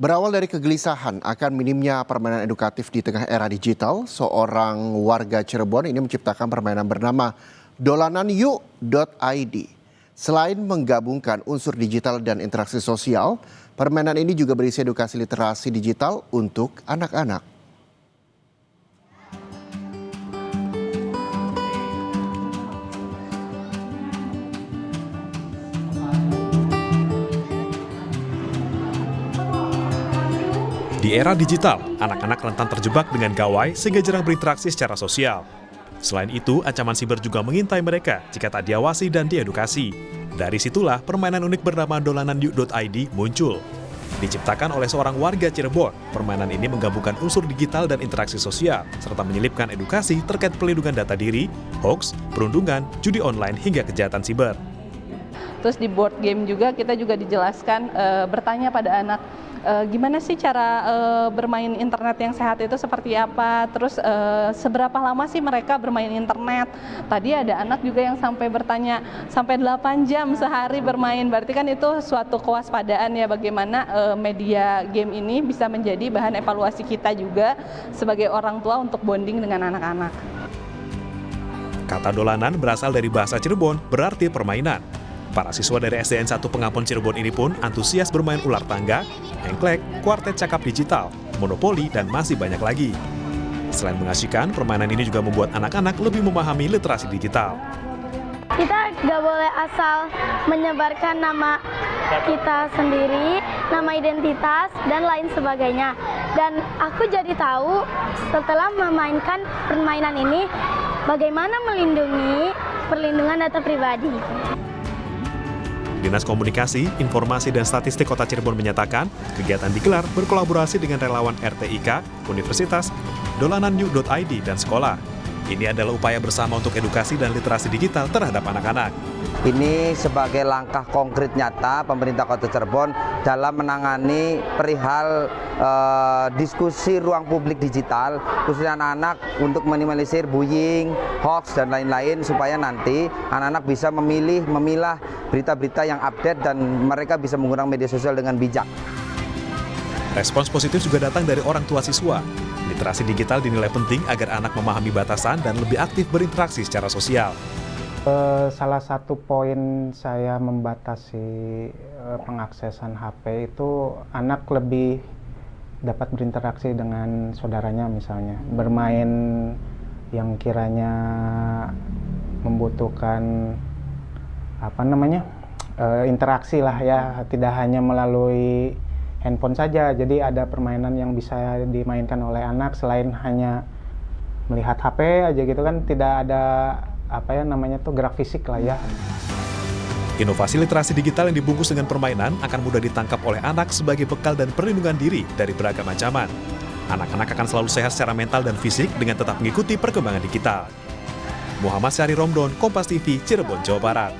Berawal dari kegelisahan akan minimnya permainan edukatif di tengah era digital, seorang warga Cirebon ini menciptakan permainan bernama dolananyuk.id. Selain menggabungkan unsur digital dan interaksi sosial, permainan ini juga berisi edukasi literasi digital untuk anak-anak. Di era digital, anak-anak rentan terjebak dengan gawai sehingga jarang berinteraksi secara sosial. Selain itu, ancaman siber juga mengintai mereka jika tak diawasi dan diedukasi. Dari situlah permainan unik bernama dolananyuk.id muncul. Diciptakan oleh seorang warga Cirebon, permainan ini menggabungkan unsur digital dan interaksi sosial, serta menyelipkan edukasi terkait pelindungan data diri, hoax, perundungan, judi online hingga kejahatan siber. Terus di board game juga kita juga dijelaskan bertanya pada anak gimana sih cara bermain internet yang sehat itu seperti apa, terus seberapa lama sih mereka bermain internet. Tadi ada anak juga yang sampai bertanya sampai 8 jam sehari bermain, berarti kan itu suatu kewaspadaan ya bagaimana media game ini bisa menjadi bahan evaluasi kita juga sebagai orang tua untuk bonding dengan anak-anak. Kata dolanan berasal dari bahasa Cirebon berarti permainan. Para siswa dari SDN 1 Pengampun Cirebon ini pun antusias bermain ular tangga, engklek, kuartet cakap digital, monopoli, dan masih banyak lagi. Selain mengasyikan, permainan ini juga membuat anak-anak lebih memahami literasi digital. Kita nggak boleh asal menyebarkan nama kita sendiri, nama identitas, dan lain sebagainya. Dan aku jadi tahu setelah memainkan permainan ini, bagaimana melindungi perlindungan data pribadi. Dinas Komunikasi, Informasi dan Statistik Kota Cirebon menyatakan kegiatan digelar berkolaborasi dengan relawan RTIK, Universitas, dolananyuk.id, dan sekolah. Ini adalah upaya bersama untuk edukasi dan literasi digital terhadap anak-anak. Ini sebagai langkah konkret nyata pemerintah Kota Cirebon dalam menangani perihal diskusi ruang publik digital, khususnya anak-anak untuk minimalisir bullying, hoax, dan lain-lain supaya nanti anak-anak bisa memilah berita-berita yang update dan mereka bisa menggunakan media sosial dengan bijak. Respons positif juga datang dari orang tua siswa. Literasi digital dinilai penting agar anak memahami batasan dan lebih aktif berinteraksi secara sosial. Salah satu poin saya membatasi pengaksesan HP itu anak lebih dapat berinteraksi dengan saudaranya, misalnya bermain yang kiranya membutuhkan interaksi lah ya, tidak hanya melalui handphone saja. Jadi ada permainan yang bisa dimainkan oleh anak selain hanya melihat HP aja gitu kan, tidak ada gerak fisik lah ya. Inovasi literasi digital yang dibungkus dengan permainan akan mudah ditangkap oleh anak sebagai bekal dan perlindungan diri dari beragam ancaman. Anak-anak akan selalu sehat secara mental dan fisik dengan tetap mengikuti perkembangan digital. Muhammad Syahri Romdon, Kompas TV, Cirebon, Jawa Barat.